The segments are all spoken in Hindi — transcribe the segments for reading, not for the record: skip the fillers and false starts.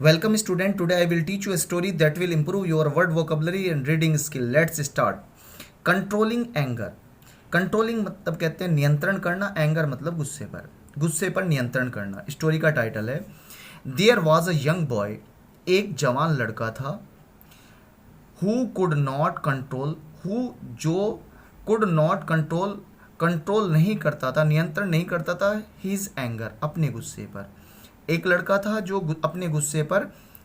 Welcome student, today I will teach you a story that will improve your word vocabulary and reading skill. Let's start. Controlling anger. Controlling मतलब कहते हैं नियंत्रण करना, एंगर मतलब गुस्से पर नियंत्रण करना. स्टोरी का टाइटल है there was a young boy. एक जवान लड़का था. हु कुड नॉट कंट्रोल, जो कुड नॉट कंट्रोल, कंट्रोल नहीं करता था, नियंत्रण नहीं करता था हिज एंगर, अपने गुस्से पर. एक लड़का था जो अपने गुस्से पर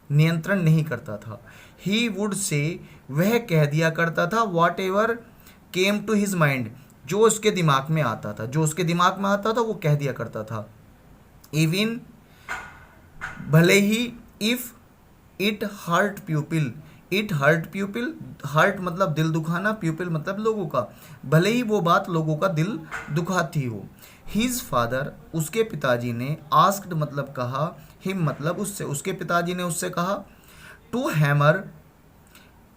नियंत्रण नहीं करता था. ही वुड से, वह कह दिया करता था, whatever came to his mind, जो उसके दिमाग में आता था, जो उसके दिमाग में आता था वो कह दिया करता था. इवन, भले ही, if it hurt people, it hurt people, hurt मतलब दिल दुखाना, पीपल मतलब लोगों का, भले ही वो बात लोगों का दिल दुखाती हो. हिज फादर, उसके पिताजी ने, आस्क्ड मतलब कहा, हिम मतलब उससे, उसके पिताजी ने उससे कहा, टू हैमर,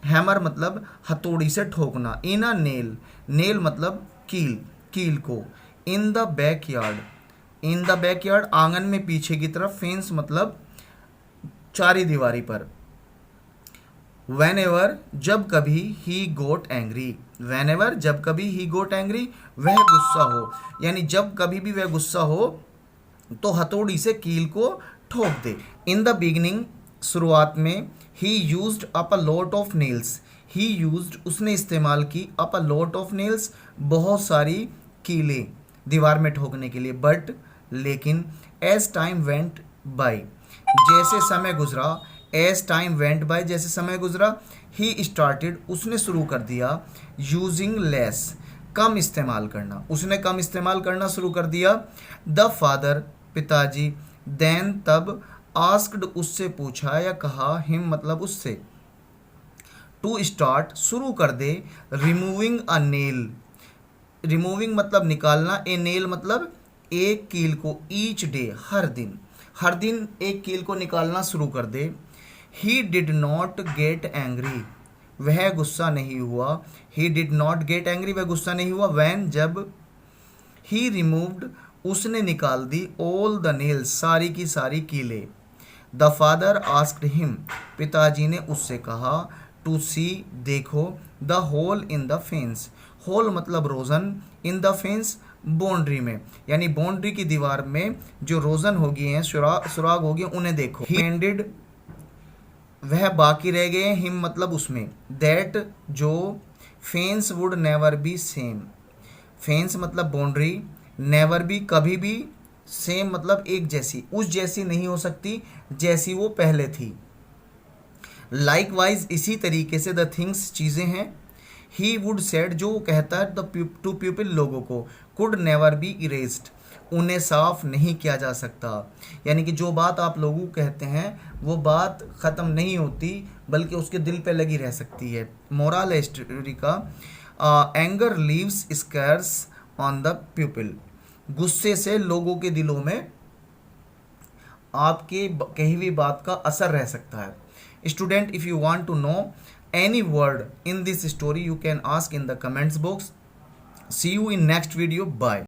हैमर मतलब हथौड़ी से ठोकना, इन अ नेल, नेल मतलब कील, कील को, in the back yard, in the back yard आंगन में पीछे की तरफ, फेंस मतलब चारी दीवारी पर. वेन एवर जब कभी, ही गोट एंग्री, वेन एवर जब कभी, ही गोट एंग्री वह गुस्सा हो, यानी जब कभी भी वह गुस्सा हो तो हथौड़ी से कील को ठोक दे. इन द बिगनिंग शुरुआत में, ही used up a lot of nails, he used उसने इस्तेमाल की, up a lot of nails बहुत सारी कीलें दीवार में ठोकने के लिए. बट लेकिन, एज टाइम वेंट बाय, जैसे समय गुजरा, एज टाइम वेंट बाय जैसे समय गुजरा, ही स्टार्टेड उसने शुरू कर दिया, यूजिंग लेस कम इस्तेमाल करना, उसने कम इस्तेमाल करना शुरू कर दिया. द फादर पिताजी, देन तब, आस्क्ड उससे पूछा या कहा, हिम मतलब उससे, टू स्टार्ट शुरू कर दे, रिमूविंग अ नेल, रिमूविंग मतलब निकालना, ए नेल मतलब एक कील को, ईच डे हर दिन, हर दिन एक कील को निकालना शुरू कर दे. He did not get angry, वह गुस्सा नहीं हुआ, he did not get angry वह गुस्सा नहीं हुआ. वैन जब, ही रिमूव्ड उसने निकाल दी, ऑल द नेल्स सारी की सारी कीलें. द फादर आस्क्ड हिम, पिताजी ने उससे कहा, टू सी देखो, the hole in the fence, hole मतलब रोजन, इन द फेंस बाउंड्री में, यानी बाउंड्री की दीवार में जो रोजन हो गए हैं, सुराग हो गए, उन्हें देखो. ही एंडेड वह बाकी रह गए, हिम मतलब उसमें, दैट जो, fence would never be same, fence मतलब बाउंड्री, नेवर बी कभी भी, सेम मतलब एक जैसी, उस जैसी नहीं हो सकती जैसी वो पहले थी. लाइक वाइज इसी तरीके से, द थिंग्स चीज़ें हैं, ही वुड सेड जो वो कहता है, द टू पीपल लोगों को, कुड नेवर बी इरेज्ड उन्हें साफ नहीं किया जा सकता, यानी कि जो बात आप लोगों को कहते हैं वो बात ख़त्म नहीं होती बल्कि उसके दिल पे लगी रह सकती है. मोरल स्टोरी का, anger leaves scarce on the people, गुस्से से लोगों के दिलों में आपकी कही हुई बात का असर रह सकता है. Student, if you want to know any word in this story you can ask in the comments box. See you in next video. Bye.